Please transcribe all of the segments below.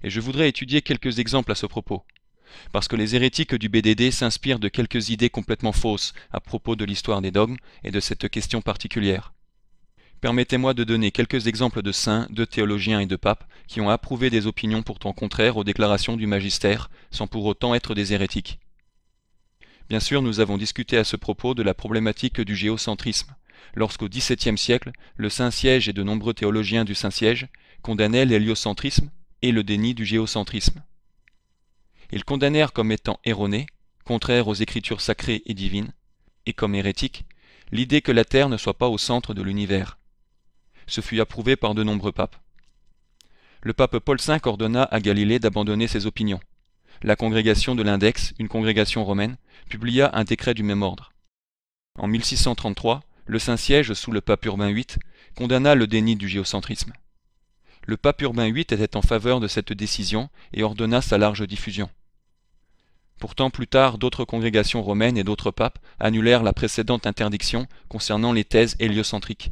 Et je voudrais étudier quelques exemples à ce propos, parce que les hérétiques du BDD s'inspirent de quelques idées complètement fausses à propos de l'histoire des dogmes et de cette question particulière. Permettez-moi de donner quelques exemples de saints, de théologiens et de papes qui ont approuvé des opinions pourtant contraires aux déclarations du magistère, sans pour autant être des hérétiques. Bien sûr, nous avons discuté à ce propos de la problématique du géocentrisme, lorsqu'au XVIIe siècle, le Saint-Siège et de nombreux théologiens du Saint-Siège condamnaient l'héliocentrisme et le déni du géocentrisme. Ils condamnèrent comme étant erronés, contraires aux écritures sacrées et divines, et comme hérétiques, l'idée que la Terre ne soit pas au centre de l'univers. Ce fut approuvé par de nombreux papes. Le pape Paul V ordonna à Galilée d'abandonner ses opinions. La congrégation de l'Index, une congrégation romaine, publia un décret du même ordre. En 1633, le Saint-Siège, sous le pape Urbain VIII, condamna le déni du géocentrisme. Le pape Urbain VIII était en faveur de cette décision et ordonna sa large diffusion. Pourtant, plus tard, d'autres congrégations romaines et d'autres papes annulèrent la précédente interdiction concernant les thèses héliocentriques.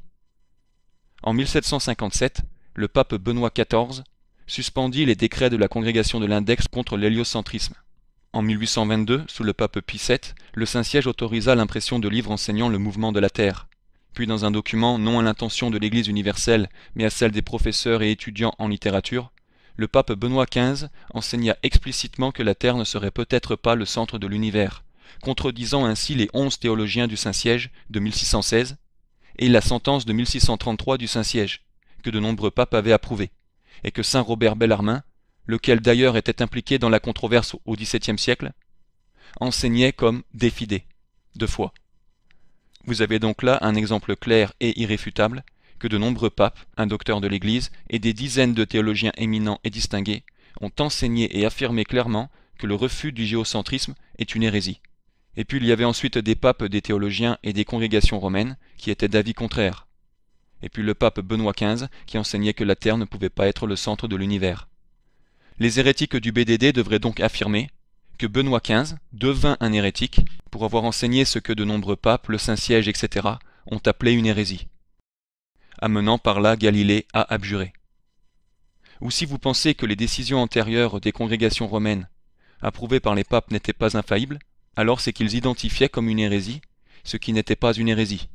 En 1757, le pape Benoît XIV suspendit les décrets de la congrégation de l'Index contre l'héliocentrisme. En 1822, sous le pape Pie VII, le Saint-Siège autorisa l'impression de livres enseignant le mouvement de la Terre. Puis dans un document non à l'intention de l'Église universelle, mais à celle des professeurs et étudiants en littérature, le pape Benoît XV enseigna explicitement que la Terre ne serait peut-être pas le centre de l'univers, contredisant ainsi les 11 théologiens du Saint-Siège de 1616 et la sentence de 1633 du Saint-Siège, que de nombreux papes avaient approuvée, et que saint Robert Bellarmin, lequel d'ailleurs était impliqué dans la controverse au XVIIe siècle, enseignait comme défidé, de foi. Vous avez donc là un exemple clair et irréfutable que de nombreux papes, un docteur de l'Église et des dizaines de théologiens éminents et distingués ont enseigné et affirmé clairement que le refus du géocentrisme est une hérésie. Et puis il y avait ensuite des papes, des théologiens et des congrégations romaines qui étaient d'avis contraires. Et puis le pape Benoît XV qui enseignait que la Terre ne pouvait pas être le centre de l'univers. Les hérétiques du BDD devraient donc affirmer que Benoît XV devint un hérétique pour avoir enseigné ce que de nombreux papes, le Saint-Siège, etc. ont appelé une hérésie, amenant par là Galilée à abjurer. Ou si vous pensez que les décisions antérieures des congrégations romaines, approuvées par les papes, n'étaient pas infaillibles, alors c'est qu'ils identifiaient comme une hérésie ce qui n'était pas une hérésie.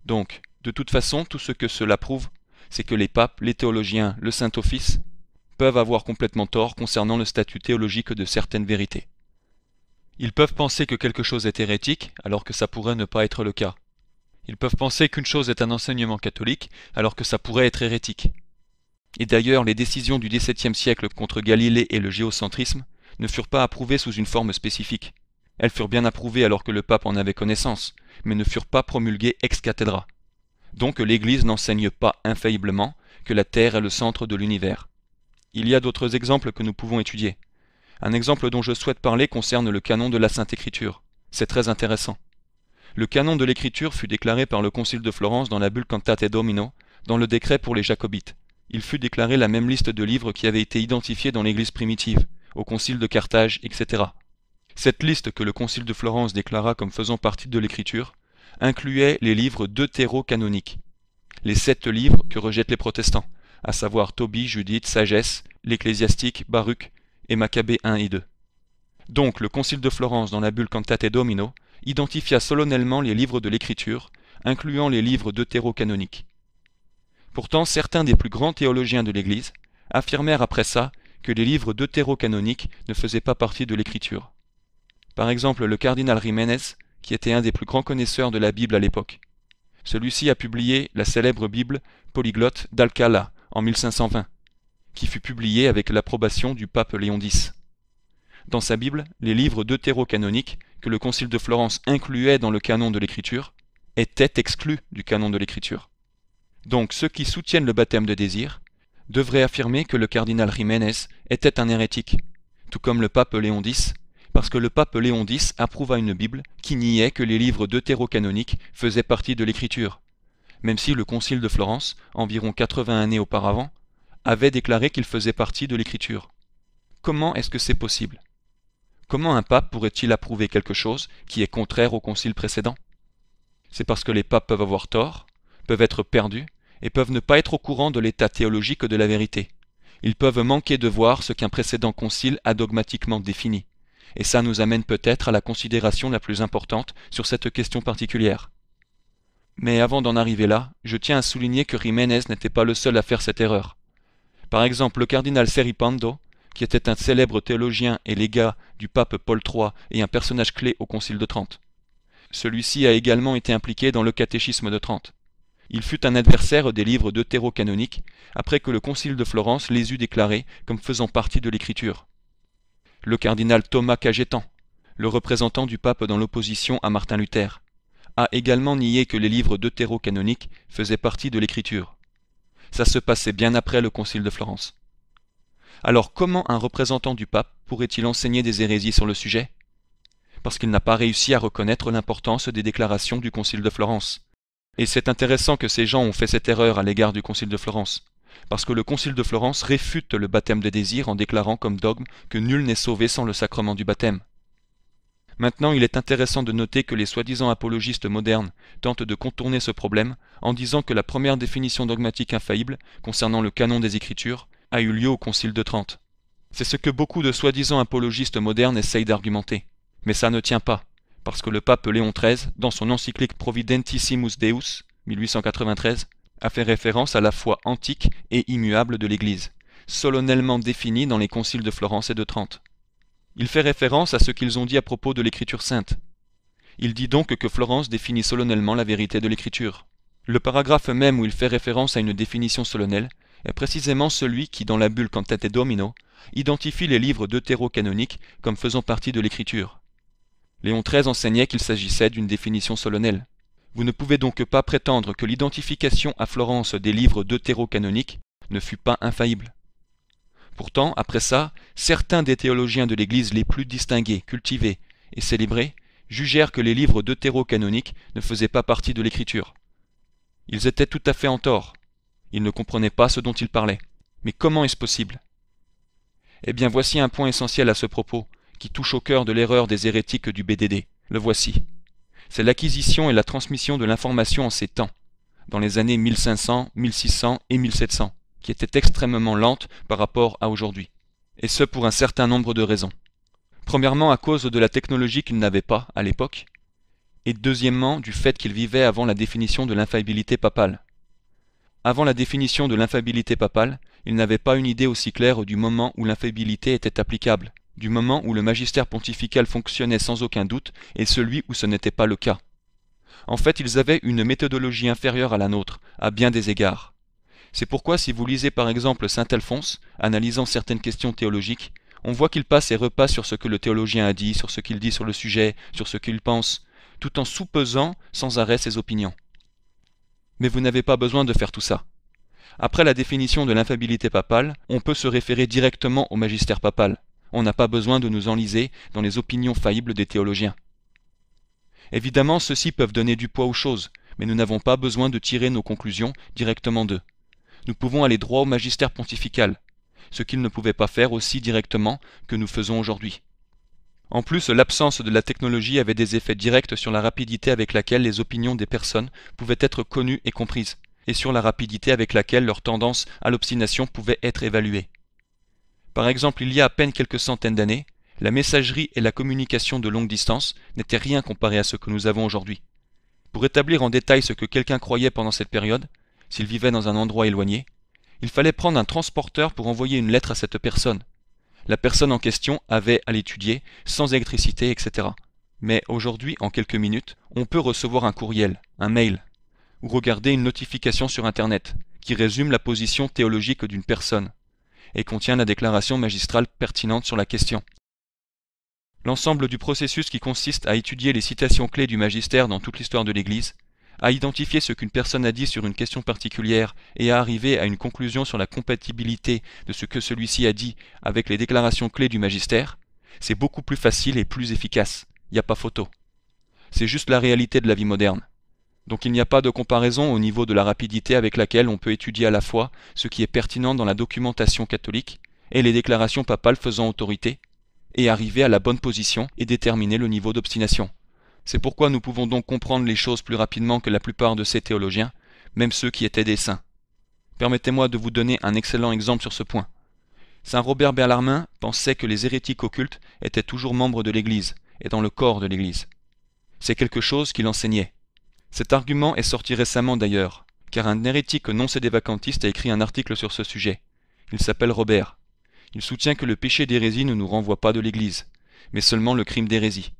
Donc, de toute façon, tout ce que cela prouve, c'est que les papes, les théologiens, le Saint-Office, peuvent avoir complètement tort concernant le statut théologique de certaines vérités. Ils peuvent penser que quelque chose est hérétique, alors que ça pourrait ne pas être le cas. Ils peuvent penser qu'une chose est un enseignement catholique, alors que ça pourrait être hérétique. Et d'ailleurs, les décisions du XVIIe siècle contre Galilée et le géocentrisme ne furent pas approuvées sous une forme spécifique. Elles furent bien approuvées alors que le pape en avait connaissance, mais ne furent pas promulguées ex cathedra. Donc l'Église n'enseigne pas infailliblement que la Terre est le centre de l'univers. Il y a d'autres exemples que nous pouvons étudier. Un exemple dont je souhaite parler concerne le canon de la Sainte Écriture. C'est très intéressant. Le canon de l'Écriture fut déclaré par le Concile de Florence dans la bulle Cantate Domino, dans le décret pour les Jacobites. Il fut déclaré la même liste de livres qui avaient été identifiés dans l'Église primitive, au Concile de Carthage, etc. Cette liste que le Concile de Florence déclara comme faisant partie de l'Écriture incluait les livres deutérocanoniques, les 7 livres que rejettent les protestants, à savoir Tobie, Judith, Sagesse, l'Ecclésiastique, Baruch et Maccabée 1 et 2. Donc le Concile de Florence dans la bulle Cantate Domino identifia solennellement les livres de l'Écriture, incluant les livres deutérocanoniques. Pourtant, certains des plus grands théologiens de l'Église affirmèrent après ça que les livres deutérocanoniques ne faisaient pas partie de l'Écriture. Par exemple, le cardinal Jiménez, qui était un des plus grands connaisseurs de la Bible à l'époque. Celui-ci a publié la célèbre Bible polyglotte d'Alcala en 1520, qui fut publiée avec l'approbation du pape Léon X. Dans sa Bible, les livres deutérocanoniques, que le Concile de Florence incluait dans le canon de l'Écriture, étaient exclus du canon de l'Écriture. Donc ceux qui soutiennent le baptême de désir devraient affirmer que le cardinal Jiménez était un hérétique, tout comme le pape Léon X, parce que le pape Léon X approuva une Bible qui niait que les livres deutérocanoniques faisaient partie de l'Écriture, même si le Concile de Florence, environ 80 années auparavant, avait déclaré qu'ils faisaient partie de l'Écriture. Comment est-ce que c'est possible? Comment un pape pourrait-il approuver quelque chose qui est contraire au concile précédent? C'est parce que les papes peuvent avoir tort, peuvent être perdus, et peuvent ne pas être au courant de l'état théologique de la vérité. Ils peuvent manquer de voir ce qu'un précédent concile a dogmatiquement défini. Et ça nous amène peut-être à la considération la plus importante sur cette question particulière. Mais avant d'en arriver là, je tiens à souligner que Jiménez n'était pas le seul à faire cette erreur. Par exemple, le cardinal Seripando, qui était un célèbre théologien et légat du pape Paul III et un personnage clé au Concile de Trente. Celui-ci a également été impliqué dans le catéchisme de Trente. Il fut un adversaire des livres deutérocanoniques, après que le Concile de Florence les eut déclarés comme faisant partie de l'Écriture. Le cardinal Thomas Cajetan, le représentant du pape dans l'opposition à Martin Luther, a également nié que les livres deutérocanoniques faisaient partie de l'Écriture. Ça se passait bien après le Concile de Florence. Alors comment un représentant du pape pourrait-il enseigner des hérésies sur le sujet? Parce qu'il n'a pas réussi à reconnaître l'importance des déclarations du Concile de Florence. Et c'est intéressant que ces gens ont fait cette erreur à l'égard du Concile de Florence, parce que le Concile de Florence réfute le baptême des désirs en déclarant comme dogme que nul n'est sauvé sans le sacrement du baptême. Maintenant, il est intéressant de noter que les soi-disant apologistes modernes tentent de contourner ce problème en disant que la première définition dogmatique infaillible concernant le canon des Écritures a eu lieu au Concile de Trente. C'est ce que beaucoup de soi-disant apologistes modernes essayent d'argumenter. Mais ça ne tient pas, parce que le pape Léon XIII, dans son encyclique Providentissimus Deus, 1893, a fait référence à la foi antique et immuable de l'Église, solennellement définie dans les conciles de Florence et de Trente. Il fait référence à ce qu'ils ont dit à propos de l'Écriture sainte. Il dit donc que Florence définit solennellement la vérité de l'Écriture. Le paragraphe même où il fait référence à une définition solennelle est précisément celui qui, dans la bulle Cantate Domino, identifie les livres deutérocanoniques comme faisant partie de l'Écriture. Léon XIII enseignait qu'il s'agissait d'une définition solennelle. Vous ne pouvez donc pas prétendre que l'identification à Florence des livres deutérocanoniques ne fut pas infaillible. Pourtant, après ça, certains des théologiens de l'Église les plus distingués, cultivés et célébrés jugèrent que les livres deutérocanoniques ne faisaient pas partie de l'Écriture. Ils étaient tout à fait en tort. Ils ne comprenaient pas ce dont ils parlaient. Mais comment est-ce possible? Eh bien, voici un point essentiel à ce propos, qui touche au cœur de l'erreur des hérétiques du BDD. Le voici. C'est l'acquisition et la transmission de l'information en ces temps, dans les années 1500, 1600 et 1700, qui étaient extrêmement lentes par rapport à aujourd'hui. Et ce pour un certain nombre de raisons. Premièrement, à cause de la technologie qu'ils n'avaient pas à l'époque, et deuxièmement, du fait qu'ils vivaient avant la définition de l'infaillibilité papale. Avant la définition de l'infaillibilité papale, ils n'avaient pas une idée aussi claire du moment où l'infaillibilité était applicable, du moment où le magistère pontifical fonctionnait sans aucun doute et celui où ce n'était pas le cas. En fait, ils avaient une méthodologie inférieure à la nôtre, à bien des égards. C'est pourquoi si vous lisez par exemple saint Alphonse, analysant certaines questions théologiques, on voit qu'il passe et repasse sur ce que le théologien a dit, sur ce qu'il dit sur le sujet, sur ce qu'il pense, tout en soupesant sans arrêt ses opinions. Mais vous n'avez pas besoin de faire tout ça. Après la définition de l'infaillibilité papale, on peut se référer directement au magistère papal. On n'a pas besoin de nous enliser dans les opinions faillibles des théologiens. Évidemment, ceux-ci peuvent donner du poids aux choses, mais nous n'avons pas besoin de tirer nos conclusions directement d'eux. Nous pouvons aller droit au magistère pontifical, ce qu'ils ne pouvaient pas faire aussi directement que nous faisons aujourd'hui. En plus, l'absence de la technologie avait des effets directs sur la rapidité avec laquelle les opinions des personnes pouvaient être connues et comprises, et sur la rapidité avec laquelle leur tendance à l'obstination pouvait être évaluée. Par exemple, il y a à peine quelques centaines d'années, la messagerie et la communication de longue distance n'étaient rien comparé à ce que nous avons aujourd'hui. Pour établir en détail ce que quelqu'un croyait pendant cette période, s'il vivait dans un endroit éloigné, il fallait prendre un transporteur pour envoyer une lettre à cette personne. La personne en question avait à l'étudier, sans électricité, etc. Mais aujourd'hui, en quelques minutes, on peut recevoir un courriel, un mail, ou regarder une notification sur Internet, qui résume la position théologique d'une personne, et contient la déclaration magistrale pertinente sur la question. L'ensemble du processus qui consiste à étudier les citations clés du magistère dans toute l'histoire de l'Église, à identifier ce qu'une personne a dit sur une question particulière et à arriver à une conclusion sur la compatibilité de ce que celui-ci a dit avec les déclarations clés du magistère, c'est beaucoup plus facile et plus efficace. Il n'y a pas photo. C'est juste la réalité de la vie moderne. Donc il n'y a pas de comparaison au niveau de la rapidité avec laquelle on peut étudier à la fois ce qui est pertinent dans la documentation catholique et les déclarations papales faisant autorité, et arriver à la bonne position et déterminer le niveau d'obstination. C'est pourquoi nous pouvons donc comprendre les choses plus rapidement que la plupart de ces théologiens, même ceux qui étaient des saints. Permettez-moi de vous donner un excellent exemple sur ce point. Saint Robert Bellarmin pensait que les hérétiques occultes étaient toujours membres de l'Église et dans le corps de l'Église. C'est quelque chose qu'il enseignait. Cet argument est sorti récemment d'ailleurs, car un hérétique non sédévacantiste a écrit un article sur ce sujet. Il s'appelle Robert. Il soutient que le péché d'hérésie ne nous renvoie pas de l'Église, mais seulement le crime d'hérésie.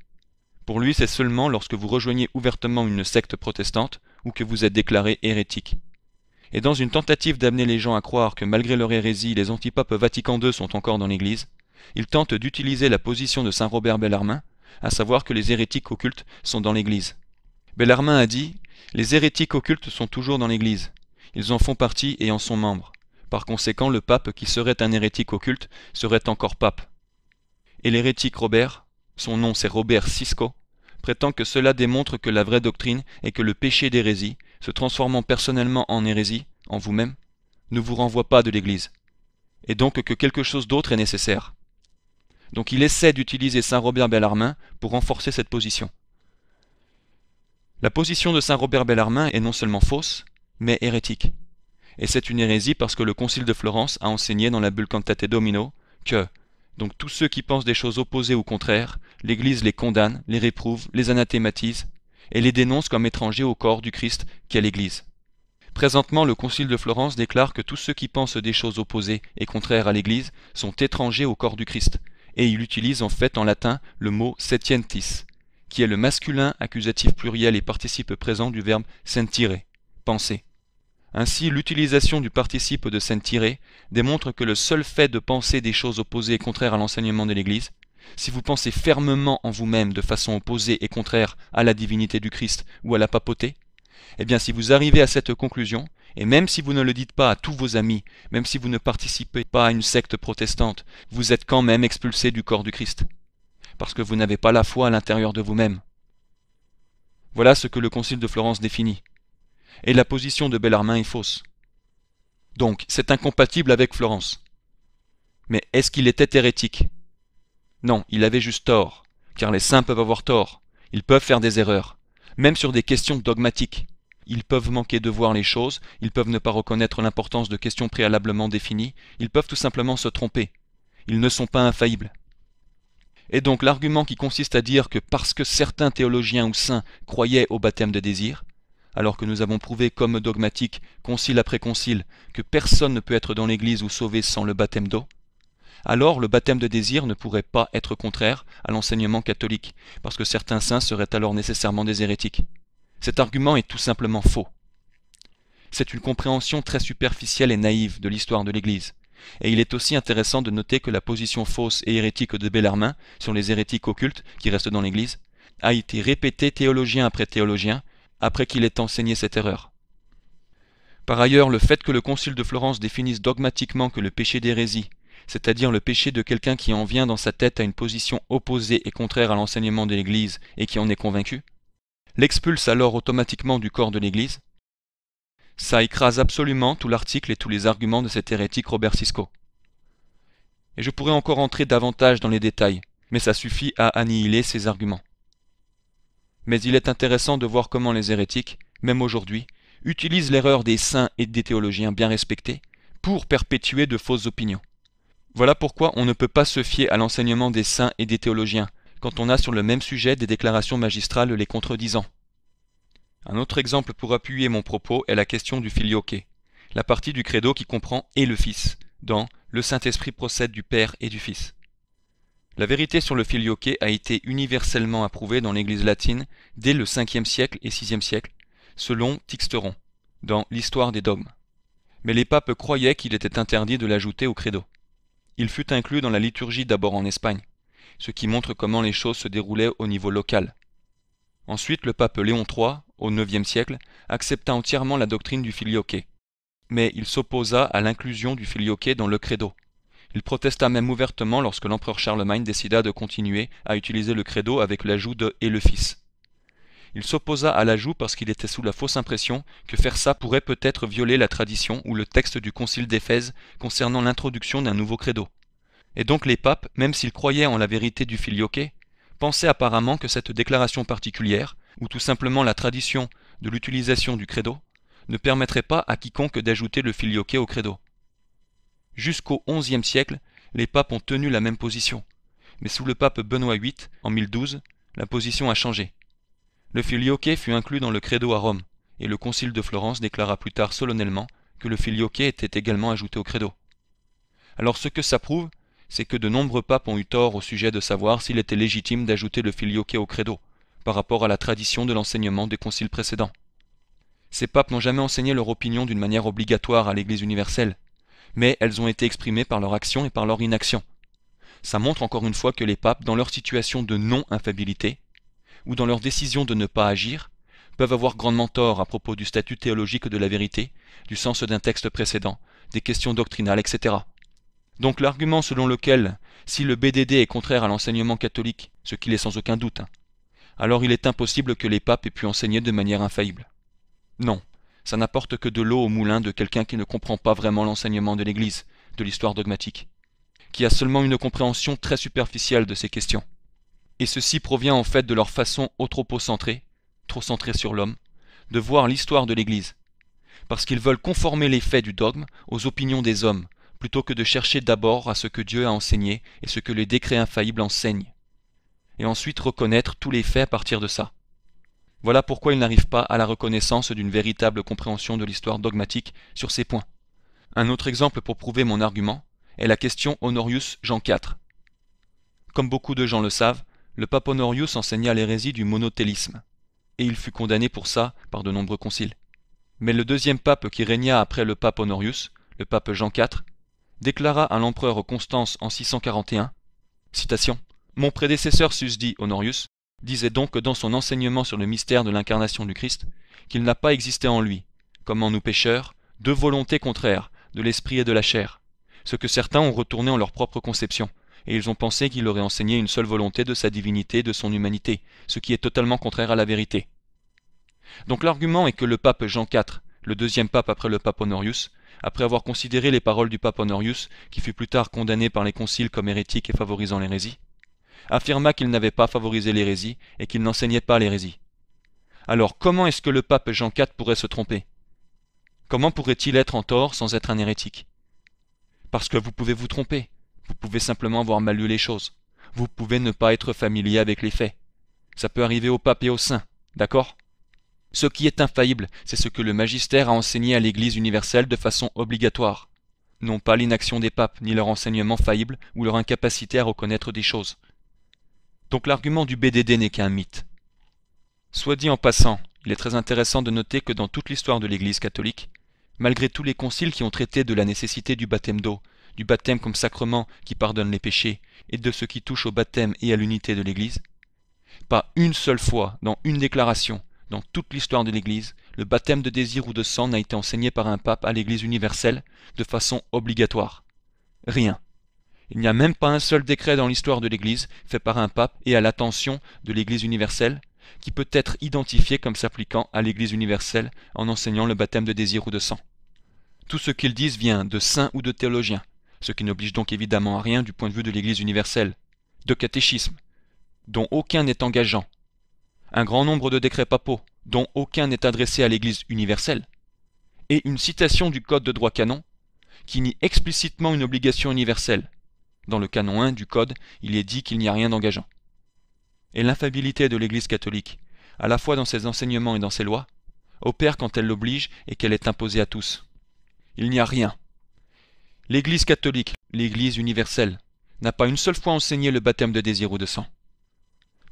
Pour lui, c'est seulement lorsque vous rejoignez ouvertement une secte protestante ou que vous êtes déclaré hérétique. Et dans une tentative d'amener les gens à croire que malgré leur hérésie, les antipapes Vatican II sont encore dans l'Église, il tente d'utiliser la position de saint Robert Bellarmin, à savoir que les hérétiques occultes sont dans l'Église. Bellarmin a dit « Les hérétiques occultes sont toujours dans l'Église. Ils en font partie et en sont membres. Par conséquent, le pape qui serait un hérétique occulte serait encore pape. » Et l'hérétique Robert, son nom c'est Robert Cisco, prétend que cela démontre que la vraie doctrine est que le péché d'hérésie, se transformant personnellement en hérésie, en vous-même, ne vous renvoie pas de l'Église, et donc que quelque chose d'autre est nécessaire. Donc il essaie d'utiliser saint Robert Bellarmin pour renforcer cette position. La position de saint Robert Bellarmin est non seulement fausse, mais hérétique. Et c'est une hérésie parce que le Concile de Florence a enseigné dans la bulle Cantate Domino que, donc tous ceux qui pensent des choses opposées ou contraires, l'Église les condamne, les réprouve, les anathématise, et les dénonce comme étrangers au corps du Christ qu'est l'Église. Présentement, le Concile de Florence déclare que tous ceux qui pensent des choses opposées et contraires à l'Église sont étrangers au corps du Christ, et il utilise en fait en latin le mot sentientis, qui est le masculin accusatif pluriel et participe présent du verbe sentire, penser. Ainsi, l'utilisation du participe de sentire démontre que le seul fait de penser des choses opposées et contraires à l'enseignement de l'Église, si vous pensez fermement en vous-même de façon opposée et contraire à la divinité du Christ ou à la papauté, eh bien si vous arrivez à cette conclusion, et même si vous ne le dites pas à tous vos amis, même si vous ne participez pas à une secte protestante, vous êtes quand même expulsé du corps du Christ, parce que vous n'avez pas la foi à l'intérieur de vous-même. Voilà ce que le Concile de Florence définit. Et la position de Bellarmin est fausse. Donc, c'est incompatible avec Florence. Mais est-ce qu'il était hérétique? Non, il avait juste tort, car les saints peuvent avoir tort, ils peuvent faire des erreurs, même sur des questions dogmatiques. Ils peuvent manquer de voir les choses, ils peuvent ne pas reconnaître l'importance de questions préalablement définies, ils peuvent tout simplement se tromper. Ils ne sont pas infaillibles. Et donc l'argument qui consiste à dire que parce que certains théologiens ou saints croyaient au baptême de désir, alors que nous avons prouvé comme dogmatique, concile après concile, que personne ne peut être dans l'Église ou sauvé sans le baptême d'eau, alors le baptême de désir ne pourrait pas être contraire à l'enseignement catholique, parce que certains saints seraient alors nécessairement des hérétiques. Cet argument est tout simplement faux. C'est une compréhension très superficielle et naïve de l'histoire de l'Église. Et il est aussi intéressant de noter que la position fausse et hérétique de Bellarmin sur les hérétiques occultes qui restent dans l'Église a été répétée théologien après théologien après qu'il ait enseigné cette erreur. Par ailleurs, le fait que le Concile de Florence définisse dogmatiquement que le péché d'hérésie, c'est-à-dire le péché de quelqu'un qui en vient dans sa tête à une position opposée et contraire à l'enseignement de l'Église et qui en est convaincu, l'expulse alors automatiquement du corps de l'Église, ça écrase absolument tout l'article et tous les arguments de cet hérétique Robert Cisco. Et je pourrais encore entrer davantage dans les détails, mais ça suffit à annihiler ces arguments. Mais il est intéressant de voir comment les hérétiques, même aujourd'hui, utilisent l'erreur des saints et des théologiens bien respectés pour perpétuer de fausses opinions. Voilà pourquoi on ne peut pas se fier à l'enseignement des saints et des théologiens, quand on a sur le même sujet des déclarations magistrales les contredisant. Un autre exemple pour appuyer mon propos est la question du filioque, la partie du credo qui comprend « et le Fils » dans « Le Saint-Esprit procède du Père et du Fils ». La vérité sur le filioque a été universellement approuvée dans l'Église latine dès le 5e siècle et 6e siècle, selon Tixteron, dans l'Histoire des dogmes. Mais les papes croyaient qu'il était interdit de l'ajouter au credo. Il fut inclus dans la liturgie d'abord en Espagne, ce qui montre comment les choses se déroulaient au niveau local. Ensuite, le pape Léon III, au IXe siècle, accepta entièrement la doctrine du filioque. Mais il s'opposa à l'inclusion du filioque dans le credo. Il protesta même ouvertement lorsque l'empereur Charlemagne décida de continuer à utiliser le credo avec l'ajout de « et le Fils ». Il s'opposa à l'ajout parce qu'il était sous la fausse impression que faire ça pourrait peut-être violer la tradition ou le texte du concile d'Éphèse concernant l'introduction d'un nouveau credo. Et donc les papes, même s'ils croyaient en la vérité du filioque, pensaient apparemment que cette déclaration particulière, ou tout simplement la tradition de l'utilisation du credo, ne permettrait pas à quiconque d'ajouter le filioque au credo. Jusqu'au XIe siècle, les papes ont tenu la même position, mais sous le pape Benoît VIII, en 1012, la position a changé. Le filioque fut inclus dans le credo à Rome, et le concile de Florence déclara plus tard solennellement que le filioque était également ajouté au credo. Alors ce que ça prouve, c'est que de nombreux papes ont eu tort au sujet de savoir s'il était légitime d'ajouter le filioque au credo, par rapport à la tradition de l'enseignement des conciles précédents. Ces papes n'ont jamais enseigné leur opinion d'une manière obligatoire à l'Église universelle, mais elles ont été exprimées par leur action et par leur inaction. Ça montre encore une fois que les papes, dans leur situation de non-infabilité, ou dans leur décision de ne pas agir, peuvent avoir grandement tort à propos du statut théologique de la vérité, du sens d'un texte précédent, des questions doctrinales, etc. Donc l'argument selon lequel, si le BDD est contraire à l'enseignement catholique, ce qu'il est sans aucun doute, alors il est impossible que les papes aient pu enseigner de manière infaillible. Non, ça n'apporte que de l'eau au moulin de quelqu'un qui ne comprend pas vraiment l'enseignement de l'Église, de l'histoire dogmatique, qui a seulement une compréhension très superficielle de ces questions. Et ceci provient en fait de leur façon anthropocentrée, trop centrée sur l'homme, de voir l'histoire de l'Église, parce qu'ils veulent conformer les faits du dogme aux opinions des hommes, plutôt que de chercher d'abord à ce que Dieu a enseigné et ce que les décrets infaillibles enseignent, et ensuite reconnaître tous les faits à partir de ça. Voilà pourquoi ils n'arrivent pas à la reconnaissance d'une véritable compréhension de l'histoire dogmatique sur ces points. Un autre exemple pour prouver mon argument est la question Honorius Jean IV. Comme beaucoup de gens le savent, le pape Honorius enseigna l'hérésie du monothélisme, et il fut condamné pour ça par de nombreux conciles. Mais le deuxième pape qui régna après le pape Honorius, le pape Jean IV, déclara à l'empereur Constance en 641, citation, « Mon prédécesseur susdit Honorius disait donc dans son enseignement sur le mystère de l'incarnation du Christ qu'il n'a pas existé en lui, comme en nous pécheurs, deux volontés contraires, de l'esprit et de la chair, ce que certains ont retourné en leur propre conception, et ils ont pensé qu'il aurait enseigné une seule volonté de sa divinité et de son humanité, ce qui est totalement contraire à la vérité. » Donc l'argument est que le pape Jean IV, le deuxième pape après le pape Honorius, après avoir considéré les paroles du pape Honorius, qui fut plus tard condamné par les conciles comme hérétique et favorisant l'hérésie, affirma qu'il n'avait pas favorisé l'hérésie et qu'il n'enseignait pas l'hérésie. Alors comment est-ce que le pape Jean IV pourrait se tromper? Comment pourrait-il être en tort sans être un hérétique? Parce que vous pouvez vous tromper, vous pouvez simplement avoir mal lu les choses, vous pouvez ne pas être familier avec les faits. Ça peut arriver au pape et aux saints, d'accord? Ce qui est infaillible, c'est ce que le magistère a enseigné à l'Église universelle de façon obligatoire, non pas l'inaction des papes, ni leur enseignement faillible ou leur incapacité à reconnaître des choses. Donc l'argument du BDD n'est qu'un mythe. Soit dit en passant, il est très intéressant de noter que dans toute l'histoire de l'Église catholique, malgré tous les conciles qui ont traité de la nécessité du baptême d'eau, du baptême comme sacrement qui pardonne les péchés, et de ce qui touche au baptême et à l'unité de l'Église, pas une seule fois, dans une déclaration, dans toute l'histoire de l'Église, le baptême de désir ou de sang n'a été enseigné par un pape à l'Église universelle de façon obligatoire. Rien. Il n'y a même pas un seul décret dans l'histoire de l'Église fait par un pape et à l'attention de l'Église universelle qui peut être identifié comme s'appliquant à l'Église universelle en enseignant le baptême de désir ou de sang. Tout ce qu'ils disent vient de saints ou de théologiens, ce qui n'oblige donc évidemment à rien du point de vue de l'Église universelle, de catéchisme, dont aucun n'est engageant, un grand nombre de décrets papaux, dont aucun n'est adressé à l'Église universelle, et une citation du Code de droit canon, qui nie explicitement une obligation universelle. Dans le canon 1 du Code, il est dit qu'il n'y a rien d'engageant. Et l'infaillibilité de l'Église catholique, à la fois dans ses enseignements et dans ses lois, opère quand elle l'oblige et qu'elle est imposée à tous. Il n'y a rien. L'Église catholique, l'Église universelle, n'a pas une seule fois enseigné le baptême de désir ou de sang.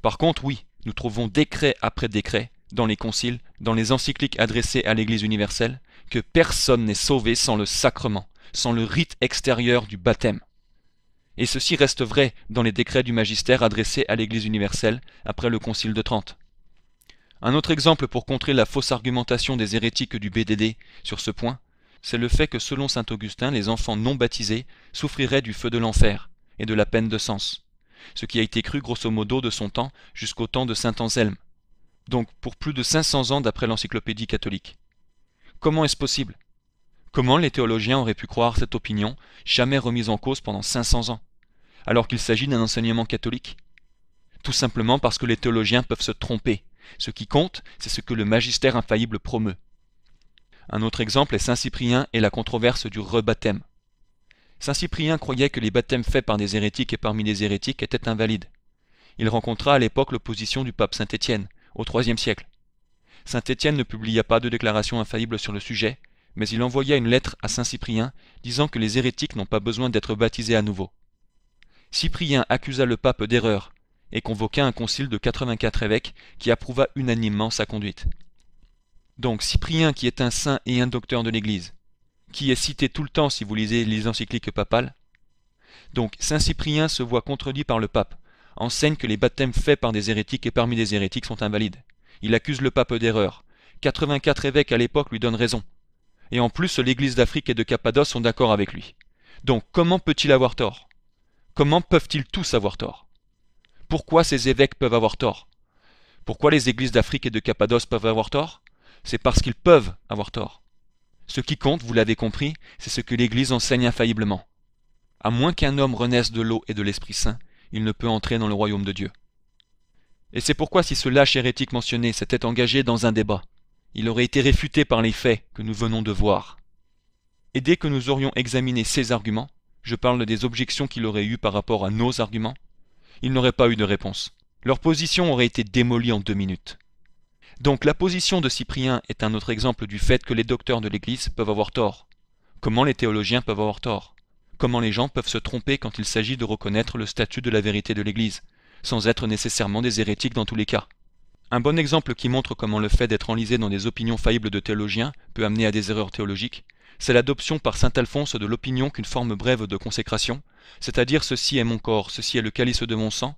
Par contre, oui, nous trouvons décret après décret, dans les conciles, dans les encycliques adressées à l'Église universelle, que personne n'est sauvé sans le sacrement, sans le rite extérieur du baptême. Et ceci reste vrai dans les décrets du magistère adressés à l'Église universelle après le Concile de Trente. Un autre exemple pour contrer la fausse argumentation des hérétiques du BDD sur ce point, c'est le fait que selon saint Augustin, les enfants non baptisés souffriraient du feu de l'enfer et de la peine de sens, ce qui a été cru grosso modo de son temps jusqu'au temps de saint Anselme, donc pour plus de 500 ans d'après l'encyclopédie catholique. Comment est-ce possible? Comment les théologiens auraient pu croire cette opinion, jamais remise en cause pendant 500 ans, alors qu'il s'agit d'un enseignement catholique? Tout simplement parce que les théologiens peuvent se tromper. Ce qui compte, c'est ce que le magistère infaillible promeut. Un autre exemple est saint Cyprien et la controverse du rebaptême. Saint Cyprien croyait que les baptêmes faits par des hérétiques et parmi les hérétiques étaient invalides. Il rencontra à l'époque l'opposition du pape Saint Étienne, au IIIe siècle. Saint Étienne ne publia pas de déclaration infaillible sur le sujet, mais il envoya une lettre à Saint Cyprien disant que les hérétiques n'ont pas besoin d'être baptisés à nouveau. Cyprien accusa le pape d'erreur et convoqua un concile de 84 évêques qui approuva unanimement sa conduite. Donc Cyprien, qui est un saint et un docteur de l'Église, qui est cité tout le temps si vous lisez les encycliques papales, donc Saint Cyprien se voit contredit par le pape, enseigne que les baptêmes faits par des hérétiques et parmi les hérétiques sont invalides. Il accuse le pape d'erreur. 84 évêques à l'époque lui donnent raison. Et en plus, l'Église d'Afrique et de Cappadoce sont d'accord avec lui. Donc comment peut-il avoir tort? Comment peuvent-ils tous avoir tort? Pourquoi ces évêques peuvent avoir tort? Pourquoi les églises d'Afrique et de Cappadoce peuvent avoir tort? C'est parce qu'ils peuvent avoir tort. Ce qui compte, vous l'avez compris, c'est ce que l'Église enseigne infailliblement. À moins qu'un homme renaisse de l'eau et de l'Esprit Saint, il ne peut entrer dans le royaume de Dieu. Et c'est pourquoi si ce lâche hérétique mentionné s'était engagé dans un débat, il aurait été réfuté par les faits que nous venons de voir. Et dès que nous aurions examiné ces arguments, je parle des objections qu'il aurait eues par rapport à nos arguments, il n'aurait pas eu de réponse. Leur position aurait été démolie en 2 minutes. Donc la position de Cyprien est un autre exemple du fait que les docteurs de l'Église peuvent avoir tort. Comment les théologiens peuvent avoir tort? Comment les gens peuvent se tromper quand il s'agit de reconnaître le statut de la vérité de l'Église, sans être nécessairement des hérétiques dans tous les cas? Un bon exemple qui montre comment le fait d'être enlisé dans des opinions faillibles de théologiens peut amener à des erreurs théologiques, c'est l'adoption par saint Alphonse de l'opinion qu'une forme brève de consécration, c'est-à-dire ceci est mon corps, ceci est le calice de mon sang,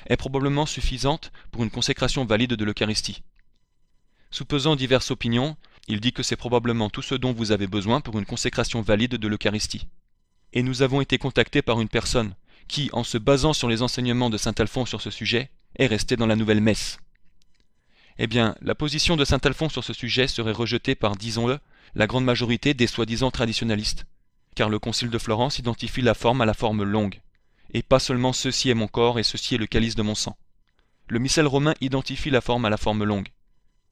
est probablement suffisante pour une consécration valide de l'Eucharistie. Soupesant diverses opinions, il dit que c'est probablement tout ce dont vous avez besoin pour une consécration valide de l'Eucharistie. Et nous avons été contactés par une personne qui, en se basant sur les enseignements de saint Alphonse sur ce sujet, est restée dans la nouvelle messe. Eh bien, la position de saint Alphonse sur ce sujet serait rejetée par, disons-le, la grande majorité des soi-disant traditionalistes, car le Concile de Florence identifie la forme à la forme longue, et pas seulement ceci est mon corps et ceci est le calice de mon sang. Le missel romain identifie la forme à la forme longue,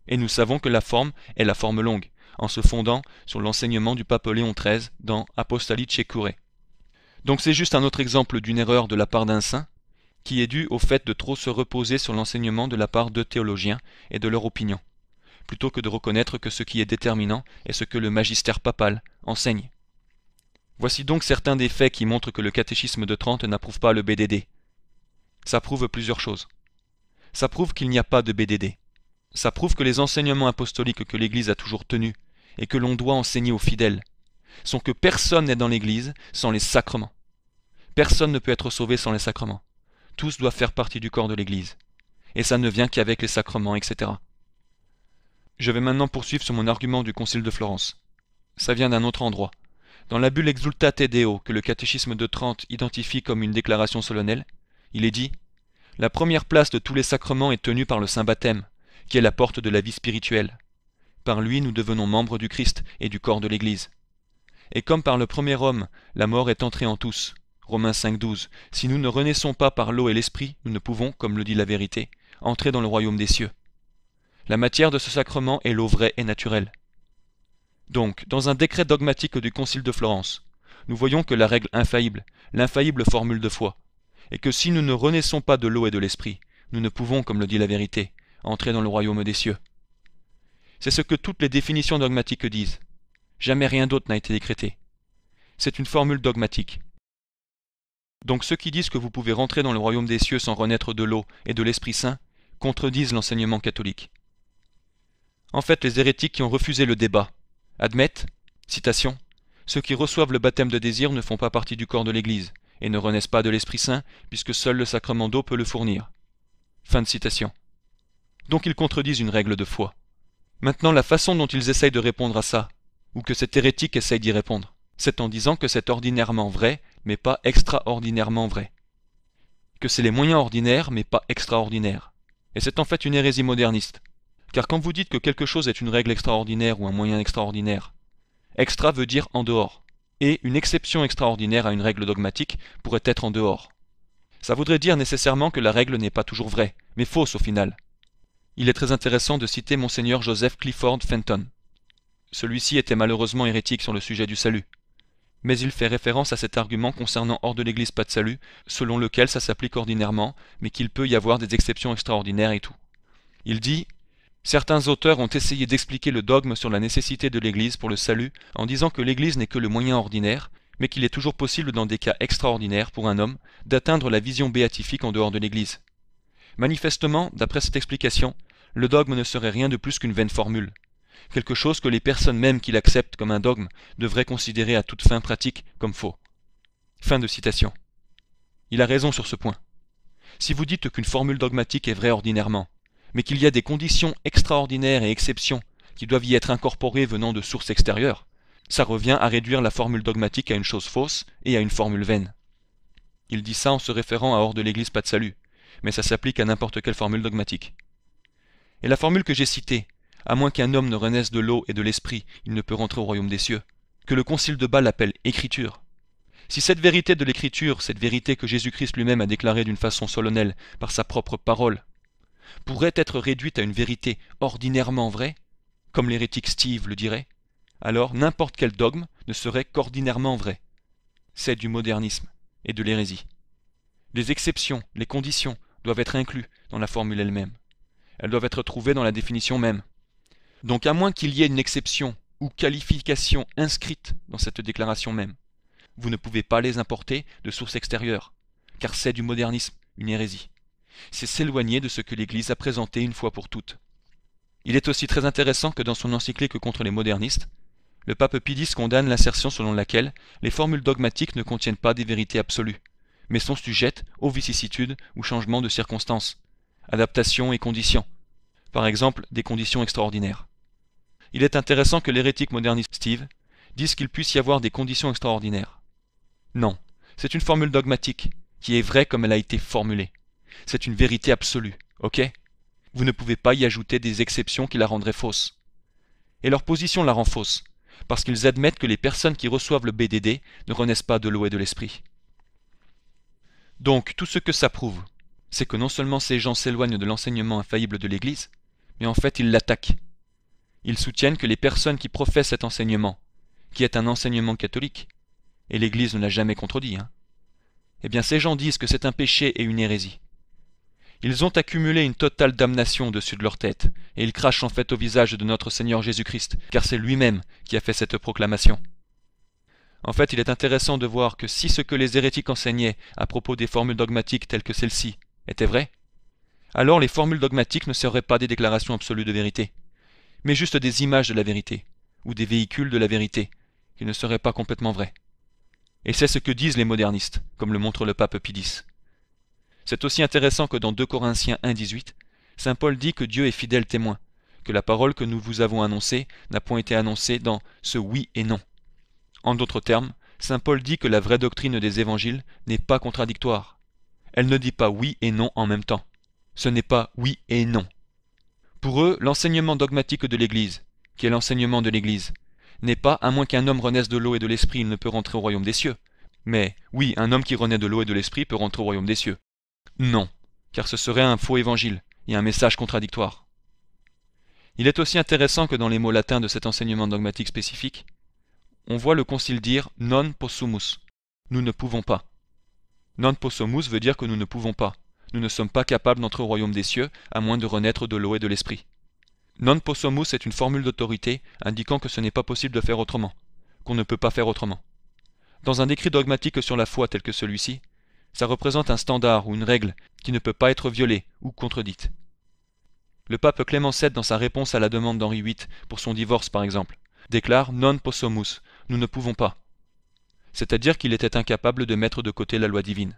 et nous savons que la forme est la forme longue, en se fondant sur l'enseignement du pape Léon XIII dans Apostolice Curae. Donc c'est juste un autre exemple d'une erreur de la part d'un saint, qui est due au fait de trop se reposer sur l'enseignement de la part de théologiens et de leur opinion, plutôt que de reconnaître que ce qui est déterminant est ce que le magistère papal enseigne. Voici donc certains des faits qui montrent que le catéchisme de Trente n'approuve pas le BDD. Ça prouve plusieurs choses. Ça prouve qu'il n'y a pas de BDD. Ça prouve que les enseignements apostoliques que l'Église a toujours tenus et que l'on doit enseigner aux fidèles sont que personne n'est dans l'Église sans les sacrements. Personne ne peut être sauvé sans les sacrements. Tous doivent faire partie du corps de l'Église. Et ça ne vient qu'avec les sacrements, etc. Je vais maintenant poursuivre sur mon argument du Concile de Florence. Ça vient d'un autre endroit. Dans la bulle Exsultate Deo que le catéchisme de Trente identifie comme une déclaration solennelle, il est dit « La première place de tous les sacrements est tenue par le saint baptême, qui est la porte de la vie spirituelle. Par lui nous devenons membres du Christ et du corps de l'Église. Et comme par le premier homme, la mort est entrée en tous, Romains 5,12, si nous ne renaissons pas par l'eau et l'esprit, nous ne pouvons, comme le dit la vérité, entrer dans le royaume des cieux. La matière de ce sacrement est l'eau vraie et naturelle. Donc, dans un décret dogmatique du Concile de Florence, nous voyons que la règle infaillible, l'infaillible formule de foi, est que si nous ne renaissons pas de l'eau et de l'esprit, nous ne pouvons, comme le dit la vérité, entrer dans le royaume des cieux. C'est ce que toutes les définitions dogmatiques disent. Jamais rien d'autre n'a été décrété. C'est une formule dogmatique. Donc ceux qui disent que vous pouvez rentrer dans le royaume des cieux sans renaître de l'eau et de l'Esprit Saint contredisent l'enseignement catholique. En fait, les hérétiques qui ont refusé le débat admettent, citation, « Ceux qui reçoivent le baptême de désir ne font pas partie du corps de l'Église et ne renaissent pas de l'Esprit Saint puisque seul le sacrement d'eau peut le fournir. » Fin de citation. Donc ils contredisent une règle de foi. Maintenant, la façon dont ils essayent de répondre à ça, ou que cet hérétique essaye d'y répondre, c'est en disant que c'est ordinairement vrai, mais pas extraordinairement vrai. Que c'est les moyens ordinaires, mais pas extraordinaires. Et c'est en fait une hérésie moderniste. Car quand vous dites que quelque chose est une règle extraordinaire ou un moyen extraordinaire, extra veut dire en dehors, et une exception extraordinaire à une règle dogmatique pourrait être en dehors. Ça voudrait dire nécessairement que la règle n'est pas toujours vraie, mais fausse au final. Il est très intéressant de citer Monseigneur Joseph Clifford Fenton. Celui-ci était malheureusement hérétique sur le sujet du salut. Mais il fait référence à cet argument concernant hors de l'Église pas de salut, selon lequel ça s'applique ordinairement, mais qu'il peut y avoir des exceptions extraordinaires et tout. Il dit « Certains auteurs ont essayé d'expliquer le dogme sur la nécessité de l'Église pour le salut en disant que l'Église n'est que le moyen ordinaire, mais qu'il est toujours possible dans des cas extraordinaires pour un homme d'atteindre la vision béatifique en dehors de l'Église. Manifestement, d'après cette explication, le dogme ne serait rien de plus qu'une vaine formule. Quelque chose que les personnes même qui l'acceptent comme un dogme devraient considérer à toute fin pratique comme faux. » Fin de citation. Il a raison sur ce point. Si vous dites qu'une formule dogmatique est vraie ordinairement, mais qu'il y a des conditions extraordinaires et exceptions qui doivent y être incorporées venant de sources extérieures, ça revient à réduire la formule dogmatique à une chose fausse et à une formule vaine. Il dit ça en se référant à hors de l'Église pas de salut, mais ça s'applique à n'importe quelle formule dogmatique. Et la formule que j'ai citée, à moins qu'un homme ne renaisse de l'eau et de l'esprit, il ne peut rentrer au royaume des cieux, que le concile de Bâle appelle écriture. Si cette vérité de l'écriture, cette vérité que Jésus-Christ lui-même a déclarée d'une façon solennelle par sa propre parole, pourrait être réduite à une vérité ordinairement vraie, comme l'hérétique Steve le dirait, alors n'importe quel dogme ne serait qu'ordinairement vrai. C'est du modernisme et de l'hérésie. Les exceptions, les conditions doivent être incluses dans la formule elle-même. Elles doivent être trouvées dans la définition même. Donc à moins qu'il y ait une exception ou qualification inscrite dans cette déclaration même, vous ne pouvez pas les importer de sources extérieures, car c'est du modernisme, une hérésie. C'est s'éloigner de ce que l'Église a présenté une fois pour toutes. Il est aussi très intéressant que dans son encyclique contre les modernistes, le pape Pie X condamne l'assertion selon laquelle les formules dogmatiques ne contiennent pas des vérités absolues, mais sont sujettes aux vicissitudes ou changements de circonstances, adaptations et conditions, par exemple des conditions extraordinaires. Il est intéressant que l'hérétique moderniste Steve dise qu'il puisse y avoir des conditions extraordinaires. Non, c'est une formule dogmatique, qui est vraie comme elle a été formulée. C'est une vérité absolue, ok? Vous ne pouvez pas y ajouter des exceptions qui la rendraient fausse. Et leur position la rend fausse, parce qu'ils admettent que les personnes qui reçoivent le BDD ne renaissent pas de l'eau et de l'esprit. Donc, tout ce que ça prouve, c'est que non seulement ces gens s'éloignent de l'enseignement infaillible de l'Église, mais en fait ils l'attaquent. Ils soutiennent que les personnes qui professent cet enseignement, qui est un enseignement catholique, et l'Église ne l'a jamais contredit, eh bien ces gens disent que c'est un péché et une hérésie. Ils ont accumulé une totale damnation au-dessus de leur tête, et ils crachent en fait au visage de notre Seigneur Jésus-Christ, car c'est lui-même qui a fait cette proclamation. En fait, il est intéressant de voir que si ce que les hérétiques enseignaient à propos des formules dogmatiques telles que celle-ci était vrai, alors les formules dogmatiques ne seraient pas des déclarations absolues de vérité, mais juste des images de la vérité, ou des véhicules de la vérité, qui ne seraient pas complètement vrais. Et c'est ce que disent les modernistes, comme le montre le pape Pie X. C'est aussi intéressant que dans 2 Corinthiens 1,18, saint Paul dit que Dieu est fidèle témoin, que la parole que nous vous avons annoncée n'a point été annoncée dans ce oui et non. En d'autres termes, saint Paul dit que la vraie doctrine des évangiles n'est pas contradictoire. Elle ne dit pas oui et non en même temps. Ce n'est pas oui et non. Pour eux, l'enseignement dogmatique de l'Église, qui est l'enseignement de l'Église, n'est pas à moins qu'un homme renaisse de l'eau et de l'esprit, il ne peut rentrer au royaume des cieux. Mais, oui, un homme qui renaît de l'eau et de l'esprit peut rentrer au royaume des cieux. Non, car ce serait un faux évangile et un message contradictoire. Il est aussi intéressant que dans les mots latins de cet enseignement dogmatique spécifique, on voit le concile dire non possumus, nous ne pouvons pas. Non possumus veut dire que nous ne pouvons pas. Nous ne sommes pas capables d'entrer au royaume des cieux à moins de renaître de l'eau et de l'esprit. Non possumus est une formule d'autorité indiquant que ce n'est pas possible de faire autrement, qu'on ne peut pas faire autrement. Dans un écrit dogmatique sur la foi tel que celui-ci, ça représente un standard ou une règle qui ne peut pas être violée ou contredite. Le pape Clément VII, dans sa réponse à la demande d'Henri VIII pour son divorce par exemple, déclare non possumus, nous ne pouvons pas. C'est-à-dire qu'il était incapable de mettre de côté la loi divine.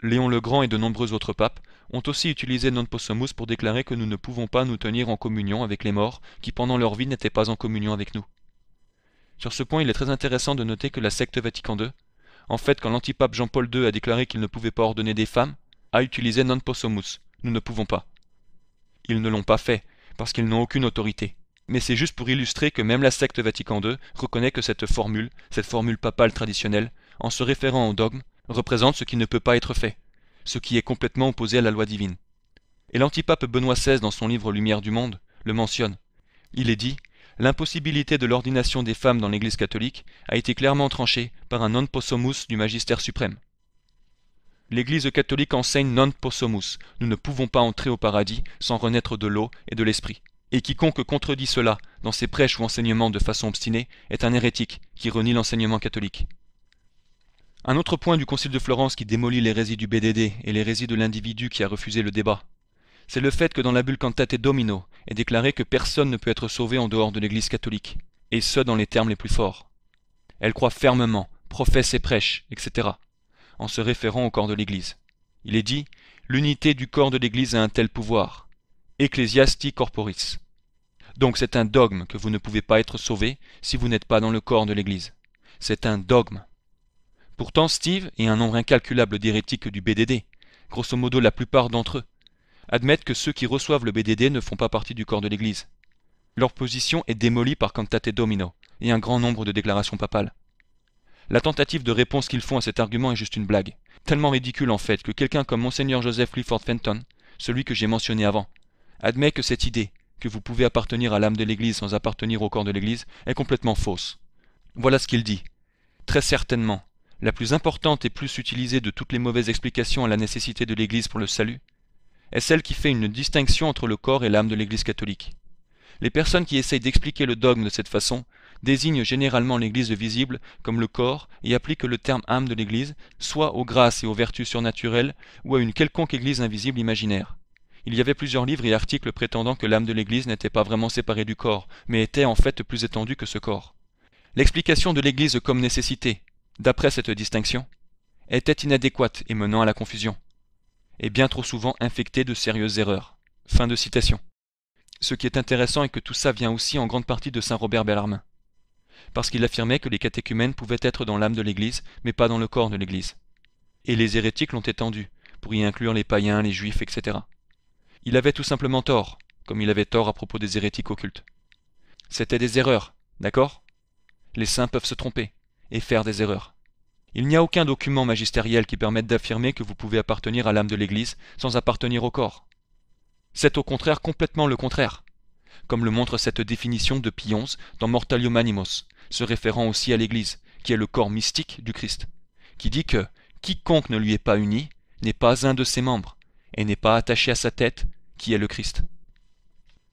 Léon le Grand et de nombreux autres papes ont aussi utilisé non possumus pour déclarer que nous ne pouvons pas nous tenir en communion avec les morts qui pendant leur vie n'étaient pas en communion avec nous. Sur ce point, il est très intéressant de noter que la secte Vatican II, en fait quand l'antipape Jean-Paul II a déclaré qu'il ne pouvait pas ordonner des femmes, a utilisé non possumus, nous ne pouvons pas. Ils ne l'ont pas fait, parce qu'ils n'ont aucune autorité. Mais c'est juste pour illustrer que même la secte Vatican II reconnaît que cette formule papale traditionnelle, en se référant au dogme, représente ce qui ne peut pas être fait, ce qui est complètement opposé à la loi divine. Et l'antipape Benoît XVI, dans son livre Lumière du monde, le mentionne. Il est dit L'impossibilité de l'ordination des femmes dans l'Église catholique a été clairement tranchée par un non possumus du magistère suprême. L'Église catholique enseigne non possumus, nous ne pouvons pas entrer au paradis sans renaître de l'eau et de l'esprit. Et quiconque contredit cela dans ses prêches ou enseignements de façon obstinée est un hérétique qui renie l'enseignement catholique. Un autre point du Concile de Florence qui démolit l'hérésie du BDD et l'hérésie de l'individu qui a refusé le débat, c'est le fait que dans la bulle Cantate Domino est déclaré que personne ne peut être sauvé en dehors de l'Église catholique, et ce dans les termes les plus forts. Elle croit fermement, professe et prêche, etc., en se référant au corps de l'Église. Il est dit « L'unité du corps de l'Église a un tel pouvoir. Ecclesiasti corporis ». Donc c'est un dogme que vous ne pouvez pas être sauvé si vous n'êtes pas dans le corps de l'Église. C'est un dogme. Pourtant Steve et un nombre incalculable d'hérétiques du BDD, grosso modo la plupart d'entre eux, admettent que ceux qui reçoivent le BDD ne font pas partie du corps de l'Église. Leur position est démolie par Cantate Domino et un grand nombre de déclarations papales. La tentative de réponse qu'ils font à cet argument est juste une blague, tellement ridicule en fait que quelqu'un comme Monseigneur Joseph Clifford Fenton, celui que j'ai mentionné avant, admet que cette idée, que vous pouvez appartenir à l'âme de l'Église sans appartenir au corps de l'Église, est complètement fausse. Voilà ce qu'il dit. Très certainement, la plus importante et plus utilisée de toutes les mauvaises explications à la nécessité de l'Église pour le salut, est celle qui fait une distinction entre le corps et l'âme de l'Église catholique. Les personnes qui essayent d'expliquer le dogme de cette façon désignent généralement l'Église visible comme le corps et appliquent le terme âme de l'Église soit aux grâces et aux vertus surnaturelles ou à une quelconque Église invisible imaginaire. Il y avait plusieurs livres et articles prétendant que l'âme de l'Église n'était pas vraiment séparée du corps, mais était en fait plus étendue que ce corps. L'explication de l'Église comme nécessité, d'après cette distinction, était inadéquate et menant à la confusion, et bien trop souvent infectée de sérieuses erreurs. Fin de citation. Ce qui est intéressant est que tout ça vient aussi en grande partie de saint Robert Bellarmine, parce qu'il affirmait que les catéchumènes pouvaient être dans l'âme de l'Église, mais pas dans le corps de l'Église. Et les hérétiques l'ont étendu, pour y inclure les païens, les juifs, etc. Il avait tout simplement tort, comme il avait tort à propos des hérétiques occultes. C'était des erreurs, d'accord? Les saints peuvent se tromper, et faire des erreurs. Il n'y a aucun document magistériel qui permette d'affirmer que vous pouvez appartenir à l'âme de l'Église sans appartenir au corps. C'est au contraire complètement le contraire, comme le montre cette définition de Pie XI dans Mortalium Animos, se référant aussi à l'Église, qui est le corps mystique du Christ, qui dit que quiconque ne lui est pas uni n'est pas un de ses membres, et n'est pas attaché à sa tête, qui est le Christ.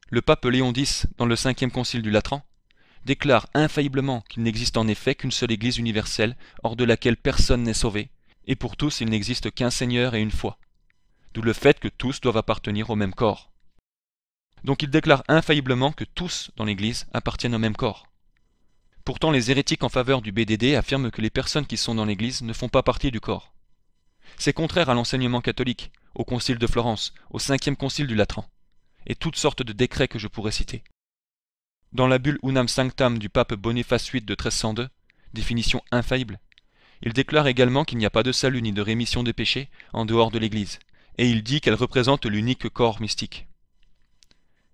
Le pape Léon X, dans le 5e concile du Latran, déclare infailliblement qu'il n'existe en effet qu'une seule Église universelle, hors de laquelle personne n'est sauvé, et pour tous il n'existe qu'un Seigneur et une foi. D'où le fait que tous doivent appartenir au même corps. Donc il déclare infailliblement que tous dans l'Église appartiennent au même corps. Pourtant les hérétiques en faveur du BDD affirment que les personnes qui sont dans l'Église ne font pas partie du corps. C'est contraire à l'enseignement catholique, au concile de Florence, au 5e concile du Latran, et toutes sortes de décrets que je pourrais citer. Dans la bulle Unam Sanctam du pape Boniface VIII de 1302, définition infaillible, il déclare également qu'il n'y a pas de salut ni de rémission des péchés en dehors de l'Église, et il dit qu'elle représente l'unique corps mystique.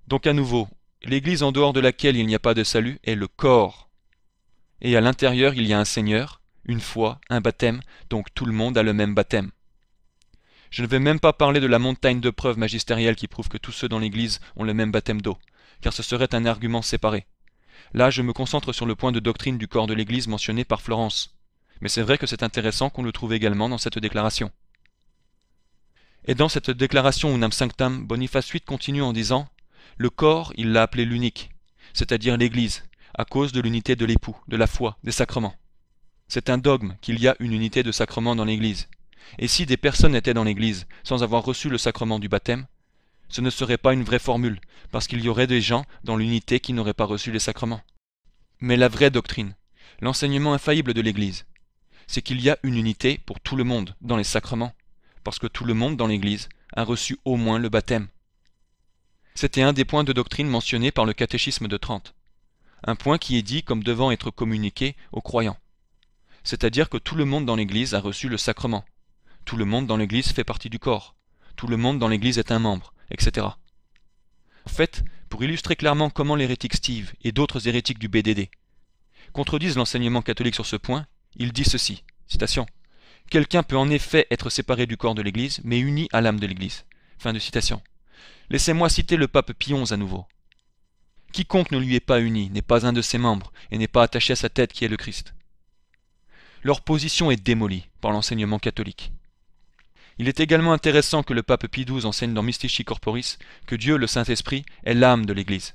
Donc à nouveau, l'Église en dehors de laquelle il n'y a pas de salut est le corps. Et à l'intérieur il y a un Seigneur, une foi, un baptême, donc tout le monde a le même baptême. Je ne vais même pas parler de la montagne de preuves magistérielles qui prouvent que tous ceux dans l'Église ont le même baptême d'eau, car ce serait un argument séparé. Là je me concentre sur le point de doctrine du corps de l'Église mentionné par Florence, mais c'est vrai que c'est intéressant qu'on le trouve également dans cette déclaration. Et dans cette déclaration Unam Sanctam, Boniface VIII continue en disant « Le corps, il l'a appelé l'unique, c'est-à-dire l'Église, à cause de l'unité de l'époux, de la foi, des sacrements. C'est un dogme qu'il y a une unité de sacrements dans l'Église. Et si des personnes étaient dans l'Église sans avoir reçu le sacrement du baptême, ce ne serait pas une vraie formule, parce qu'il y aurait des gens dans l'unité qui n'auraient pas reçu les sacrements. Mais la vraie doctrine, l'enseignement infaillible de l'Église, c'est qu'il y a une unité pour tout le monde dans les sacrements, parce que tout le monde dans l'Église a reçu au moins le baptême. C'était un des points de doctrine mentionnés par le catéchisme de Trente, un point qui est dit comme devant être communiqué aux croyants. C'est-à-dire que tout le monde dans l'Église a reçu le sacrement, tout le monde dans l'Église fait partie du corps, tout le monde dans l'Église est un membre, etc. En fait, pour illustrer clairement comment l'hérétique Steve et d'autres hérétiques du BDD contredisent l'enseignement catholique sur ce point, il dit ceci, citation, « Quelqu'un peut en effet être séparé du corps de l'Église, mais uni à l'âme de l'Église. » Fin de citation. Laissez-moi citer le pape Pie XI à nouveau. Quiconque ne lui est pas uni n'est pas un de ses membres et n'est pas attaché à sa tête qui est le Christ. Leur position est démolie par l'enseignement catholique. Il est également intéressant que le pape Pie XII enseigne dans Mystici Corporis que Dieu, le Saint-Esprit, est l'âme de l'Église.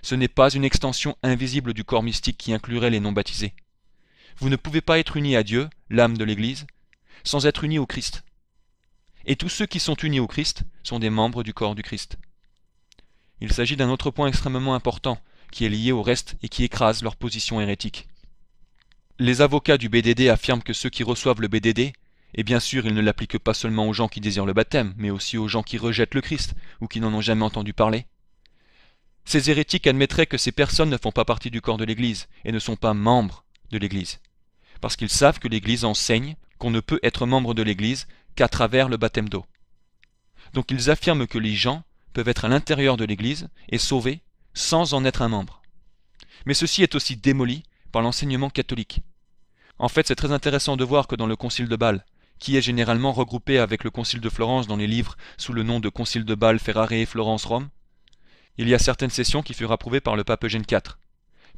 Ce n'est pas une extension invisible du corps mystique qui inclurait les non-baptisés. Vous ne pouvez pas être unis à Dieu, l'âme de l'Église, sans être unis au Christ. Et tous ceux qui sont unis au Christ sont des membres du corps du Christ. Il s'agit d'un autre point extrêmement important, qui est lié au reste et qui écrase leur position hérétique. Les avocats du BDD affirment que ceux qui reçoivent le BDD, et bien sûr ils ne l'appliquent pas seulement aux gens qui désirent le baptême, mais aussi aux gens qui rejettent le Christ, ou qui n'en ont jamais entendu parler. Ces hérétiques admettraient que ces personnes ne font pas partie du corps de l'Église, et ne sont pas membres de l'Église, parce qu'ils savent que l'Église enseigne qu'on ne peut être membre de l'Église qu'à travers le baptême d'eau. Donc ils affirment que les gens peuvent être à l'intérieur de l'Église et sauvés sans en être un membre. Mais ceci est aussi démoli par l'enseignement catholique. En fait, c'est très intéressant de voir que dans le Concile de Bâle, qui est généralement regroupé avec le Concile de Florence dans les livres sous le nom de Concile de Bâle, Ferrare, Florence, Rome, il y a certaines sessions qui furent approuvées par le pape Eugène IV.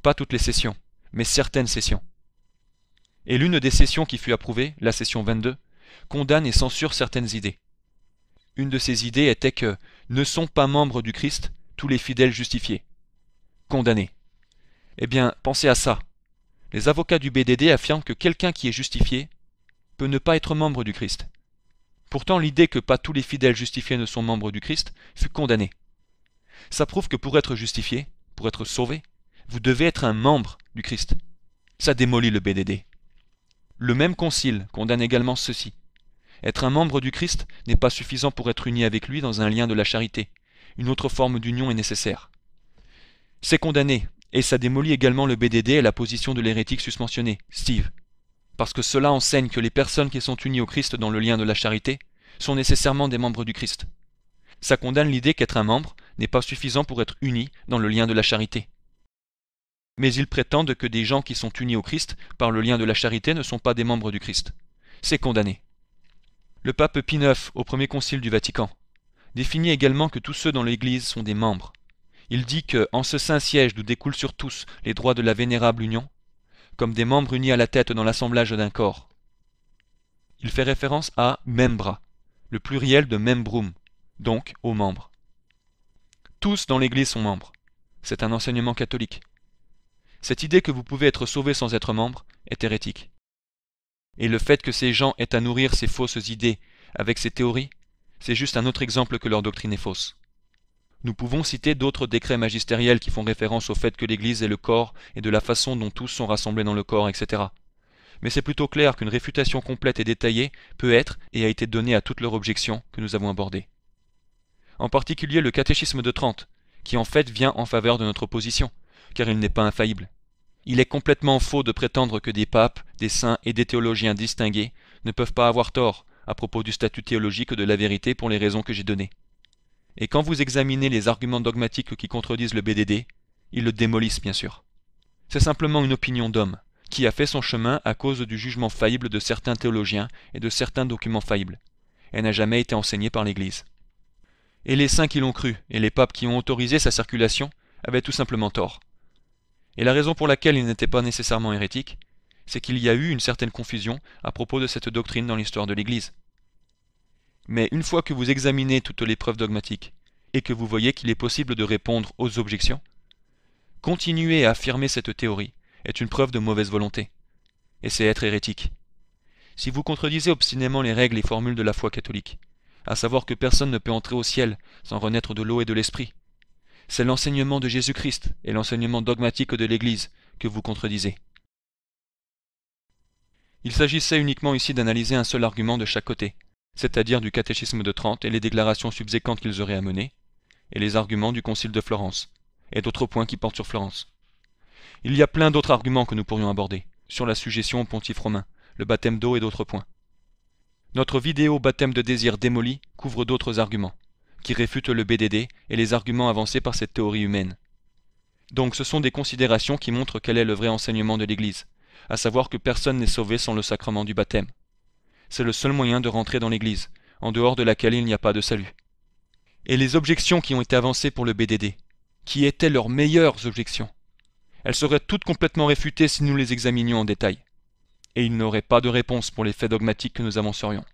Pas toutes les sessions, mais certaines sessions. Et l'une des sessions qui fut approuvée, la session 22, condamne et censure certaines idées. Une de ces idées était que ne sont pas membres du Christ tous les fidèles justifiés. Condamnés. Eh bien, pensez à ça. Les avocats du BDD affirment que quelqu'un qui est justifié peut ne pas être membre du Christ. Pourtant, l'idée que pas tous les fidèles justifiés ne sont membres du Christ fut condamnée. Ça prouve que pour être justifié, pour être sauvé, vous devez être un membre du Christ. Ça démolit le BDD. Le même concile condamne également ceci. Être un membre du Christ n'est pas suffisant pour être uni avec lui dans un lien de la charité. Une autre forme d'union est nécessaire. C'est condamné, et ça démolit également le BDD et la position de l'hérétique susmentionné, Steve. Parce que cela enseigne que les personnes qui sont unies au Christ dans le lien de la charité sont nécessairement des membres du Christ. Ça condamne l'idée qu'être un membre n'est pas suffisant pour être uni dans le lien de la charité. Mais ils prétendent que des gens qui sont unis au Christ par le lien de la charité ne sont pas des membres du Christ. C'est condamné. Le pape Pie IX, au premier concile du Vatican, définit également que tous ceux dans l'Église sont des membres. Il dit que, en ce saint siège d'où découlent sur tous les droits de la vénérable union, comme des membres unis à la tête dans l'assemblage d'un corps. Il fait référence à membra, le pluriel de membrum, donc aux membres. Tous dans l'Église sont membres. C'est un enseignement catholique. Cette idée que vous pouvez être sauvé sans être membre est hérétique. Et le fait que ces gens aient à nourrir ces fausses idées avec ces théories, c'est juste un autre exemple que leur doctrine est fausse. Nous pouvons citer d'autres décrets magistériels qui font référence au fait que l'Église est le corps et de la façon dont tous sont rassemblés dans le corps, etc. Mais c'est plutôt clair qu'une réfutation complète et détaillée peut être et a été donnée à toutes leurs objections que nous avons abordées. En particulier le catéchisme de Trente, qui en fait vient en faveur de notre position, car il n'est pas infaillible. Il est complètement faux de prétendre que des papes, des saints et des théologiens distingués ne peuvent pas avoir tort à propos du statut théologique de la vérité pour les raisons que j'ai données. Et quand vous examinez les arguments dogmatiques qui contredisent le BDD, ils le démolissent bien sûr. C'est simplement une opinion d'homme, qui a fait son chemin à cause du jugement faillible de certains théologiens et de certains documents faillibles. Elle n'a jamais été enseignée par l'Église. Et les saints qui l'ont cru, et les papes qui ont autorisé sa circulation, avaient tout simplement tort. Et la raison pour laquelle il n'était pas nécessairement hérétique, c'est qu'il y a eu une certaine confusion à propos de cette doctrine dans l'histoire de l'Église. Mais une fois que vous examinez toutes les preuves dogmatiques, et que vous voyez qu'il est possible de répondre aux objections, continuer à affirmer cette théorie est une preuve de mauvaise volonté, et c'est être hérétique. Si vous contredisez obstinément les règles et formules de la foi catholique, à savoir que personne ne peut entrer au ciel sans renaître de l'eau et de l'esprit, c'est l'enseignement de Jésus-Christ et l'enseignement dogmatique de l'Église que vous contredisez. Il s'agissait uniquement ici d'analyser un seul argument de chaque côté, c'est-à-dire du catéchisme de Trente et les déclarations subséquentes qu'ils auraient amenées, et les arguments du concile de Florence, et d'autres points qui portent sur Florence. Il y a plein d'autres arguments que nous pourrions aborder, sur la sujétion au pontife romain, le baptême d'eau et d'autres points. Notre vidéo baptême de désir démoli couvre d'autres arguments, qui réfutent le BDD et les arguments avancés par cette théorie humaine. Donc ce sont des considérations qui montrent quel est le vrai enseignement de l'Église, à savoir que personne n'est sauvé sans le sacrement du baptême. C'est le seul moyen de rentrer dans l'Église, en dehors de laquelle il n'y a pas de salut. Et les objections qui ont été avancées pour le BDD, qui étaient leurs meilleures objections. Elles seraient toutes complètement réfutées si nous les examinions en détail. Et ils n'auraient pas de réponse pour les faits dogmatiques que nous avancerions.